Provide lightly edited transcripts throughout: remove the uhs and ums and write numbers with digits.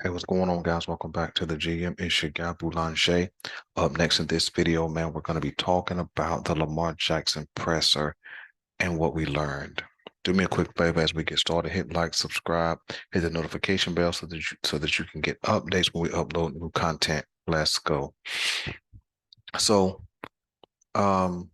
Hey, what's going on, guys? Welcome back to the GM. It's your guy, Boulanger. Up next in this video, man, we're going to be talking about the Lamar Jackson presser and what we learned. Do me a quick favor as we get started. Hit like, subscribe, hit the notification bell so that you can get updates when we upload new content. Let's go. So, um,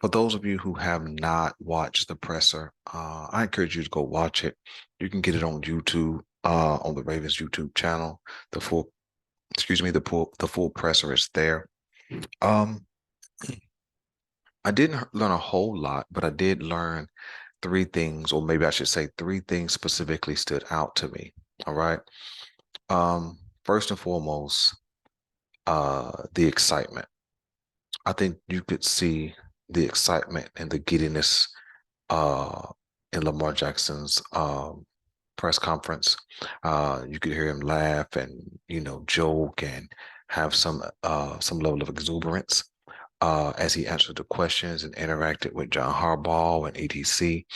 for those of you who have not watched the presser, I encourage you to go watch it. You can get it on YouTube, on the Ravens YouTube channel. The full the full presser is there. Um, I didn't learn a whole lot, but I did learn three things, or maybe I should say three things specifically stood out to me. All right. First and foremost, the excitement. I think you could see the excitement and the giddiness uh in Lamar Jackson's press conference. You could hear him laugh and joke and have some level of exuberance as he answered the questions and interacted with John Harbaugh and ETC,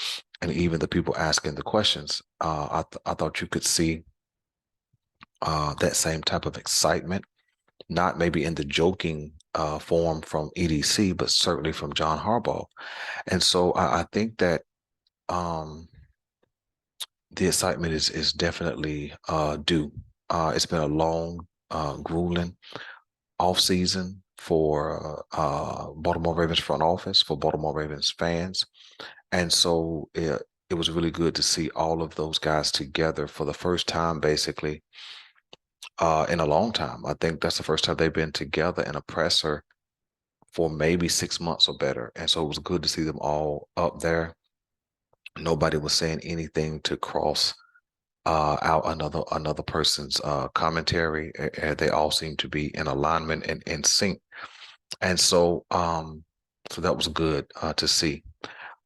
and even the people asking the questions. I thought you could see that same type of excitement, not maybe in the joking form from EDC, but certainly from John Harbaugh. And so I think that um, the excitement is definitely due. It's been a long, grueling off season for Baltimore Ravens front office, for Baltimore Ravens fans. And so it was really good to see all of those guys together for the first time, basically, in a long time. I think that's the first time they've been together in a presser for maybe 6 months or better. And so it was good to see them all up there. Nobody was saying anything to cross out another person's commentary. They all seemed to be in alignment and in sync. And so that was good to see.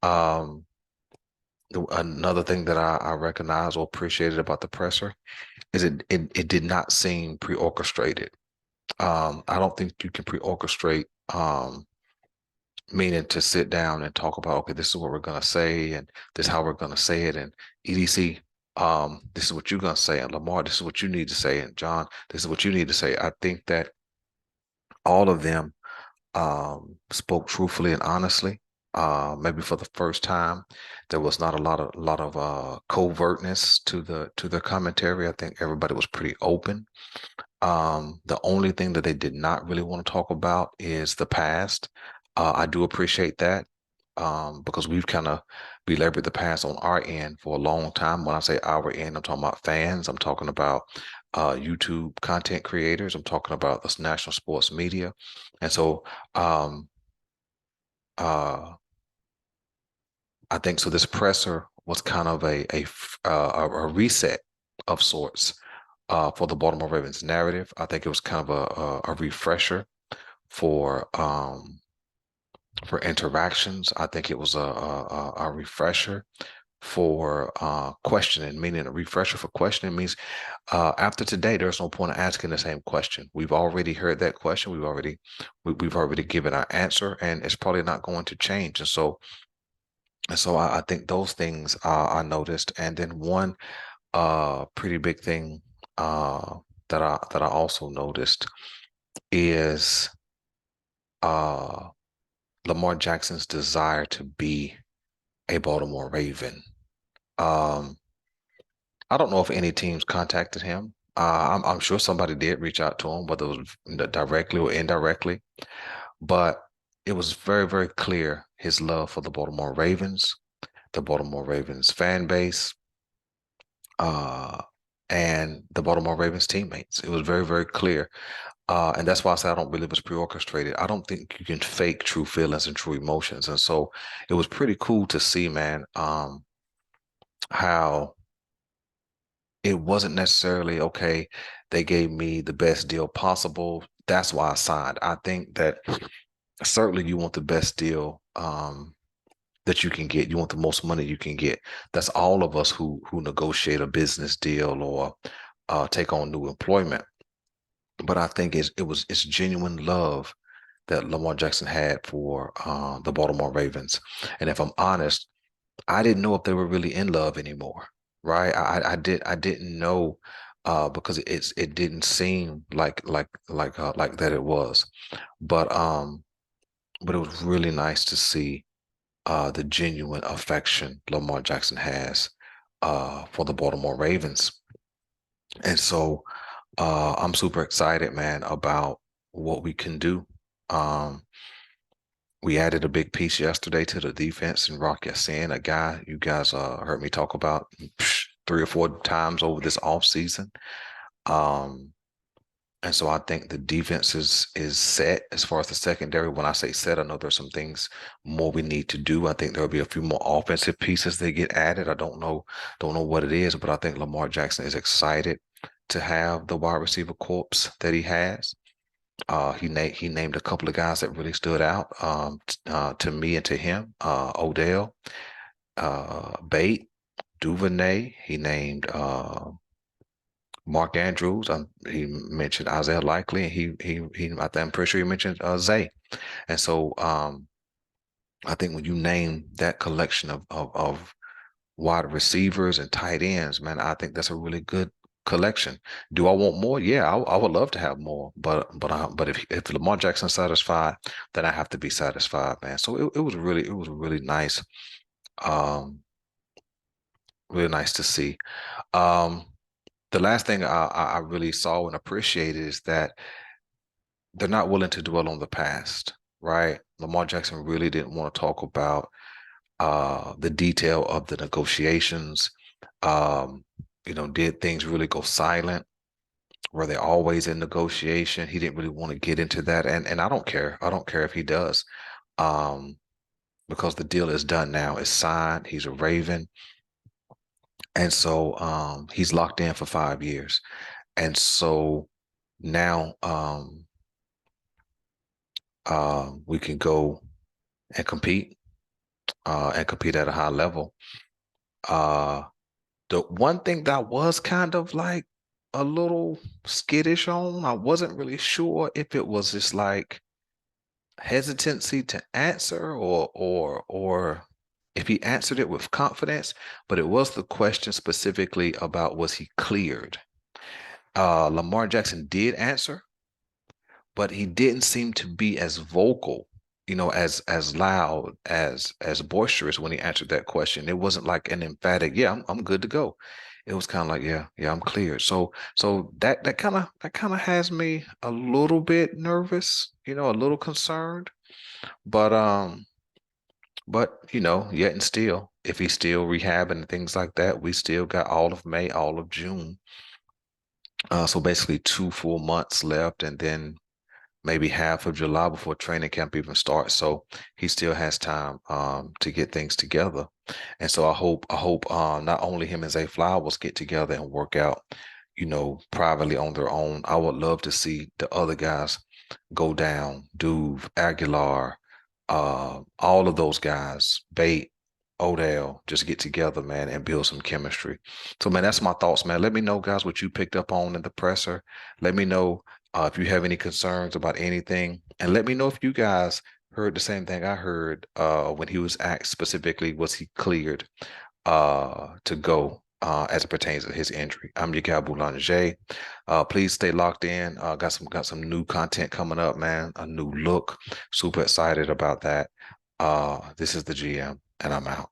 Um, Another thing that I recognized or appreciated about the presser is it did not seem pre-orchestrated. I don't think you can pre-orchestrate, meaning to sit down and talk about, okay, this is what we're gonna say, and this is how we're gonna say it, and EDC, this is what you're gonna say, and Lamar, this is what you need to say, and John, this is what you need to say. I think that all of them spoke truthfully and honestly. Maybe for the first time, there was not a lot of covertness to their commentary. I think everybody was pretty open. The only thing that they did not really want to talk about is the past. I do appreciate that because we've kind of belabored the past on our end for a long time. When I say our end, I'm talking about fans. I'm talking about YouTube content creators. I'm talking about the national sports media. And so um, uh, I think so. This presser was kind of a reset of sorts for the Baltimore Ravens narrative. I think it was kind of a refresher for interactions. I think it was a refresher for questioning, meaning a refresher for questioning means after today, there's no point in asking the same question. We've already heard that question. We've already given our answer, and it's probably not going to change. And so I think those things I noticed. And then one pretty big thing that I also noticed is uh, Lamar Jackson's desire to be a Baltimore Raven. Um, I don't know if any teams contacted him. I'm sure somebody did reach out to him, whether it was directly or indirectly, but it was very, very clear his love for the Baltimore Ravens, the Baltimore Ravens fan base, uh, and the Baltimore Ravens teammates. It was very, very clear. And that's why I say I don't believe it's pre-orchestrated. I don't think you can fake true feelings and true emotions. And so it was pretty cool to see, man, how it wasn't necessarily, okay, they gave me the best deal possible. That's why I signed. I think that certainly you want the best deal that you can get. You want the most money you can get. That's all of us who negotiate a business deal or take on new employment. But I think it's genuine love that Lamar Jackson had for the Baltimore Ravens. And if I'm honest, I didn't know if they were really in love anymore. right? I didn't know because it didn't seem like that it was. But but it was really nice to see the genuine affection Lamar Jackson has for the Baltimore Ravens. And so I'm super excited, man, about what we can do. Um, we added a big piece yesterday to the defense and Rock Ya-Sin, a guy you guys heard me talk about 3 or 4 times over this offseason. Um, and so I think the defense is set as far as the secondary. When I say set, I know there's some things more we need to do. I think there'll be a few more offensive pieces that get added. I don't know what it is, but I think Lamar Jackson is excited to have the wide receiver corps that he has. He named a couple of guys that really stood out to me and to him. Odell, Bate, Duvernay. He named Mark Andrews. He mentioned Isaiah Likely, and I'm pretty sure he mentioned Zay. And so I think when you name that collection of wide receivers and tight ends, man, I think that's a really good collection. Do I want more? Yeah, I would love to have more, but if Lamar Jackson's satisfied, then I have to be satisfied, man. So it was really nice, um, really nice to see. Um, the last thing I really saw and appreciated is that they're not willing to dwell on the past, right? Lamar Jackson really didn't want to talk about the detail of the negotiations. Um, did things really go silent? Were they always in negotiation? He didn't really want to get into that, and I don't care. I don't care if he does, um, because the deal is done now. It's signed. He's a Raven, and so he's locked in for 5 years. And so now we can go and compete at a high level. Uh, the one thing that was kind of like a little skittish on, I wasn't really sure if it was just like hesitancy to answer or if he answered it with confidence, but it was the question specifically about was he cleared? Lamar Jackson did answer, but he didn't seem to be as vocal, as loud, as boisterous when he answered that question. It wasn't like an emphatic, yeah, I'm good to go. It was kind of like, yeah, yeah, I'm cleared. So that kind of has me a little bit nervous, a little concerned. But yet and still, if he's still rehabbing and things like that, we still got all of May, all of June. So basically 2 full months left, and then maybe half of July before training camp even starts. So he still has time to get things together. And so I hope not only him and Zay Flowers get together and work out, privately on their own. I would love to see the other guys go down, Duve, Aguilar, all of those guys, Bate, Odell, just get together, man, and build some chemistry. So, man, that's my thoughts, man. Let me know, guys, what you picked up on in the presser. Let me know if you have any concerns about anything, and let me know if you guys heard the same thing I heard when he was asked specifically, was he cleared to go as it pertains to his injury. I'm your guy Boulanger. Please stay locked in. Got some new content coming up, man. A new look. Super excited about that. This is the GM, and I'm out.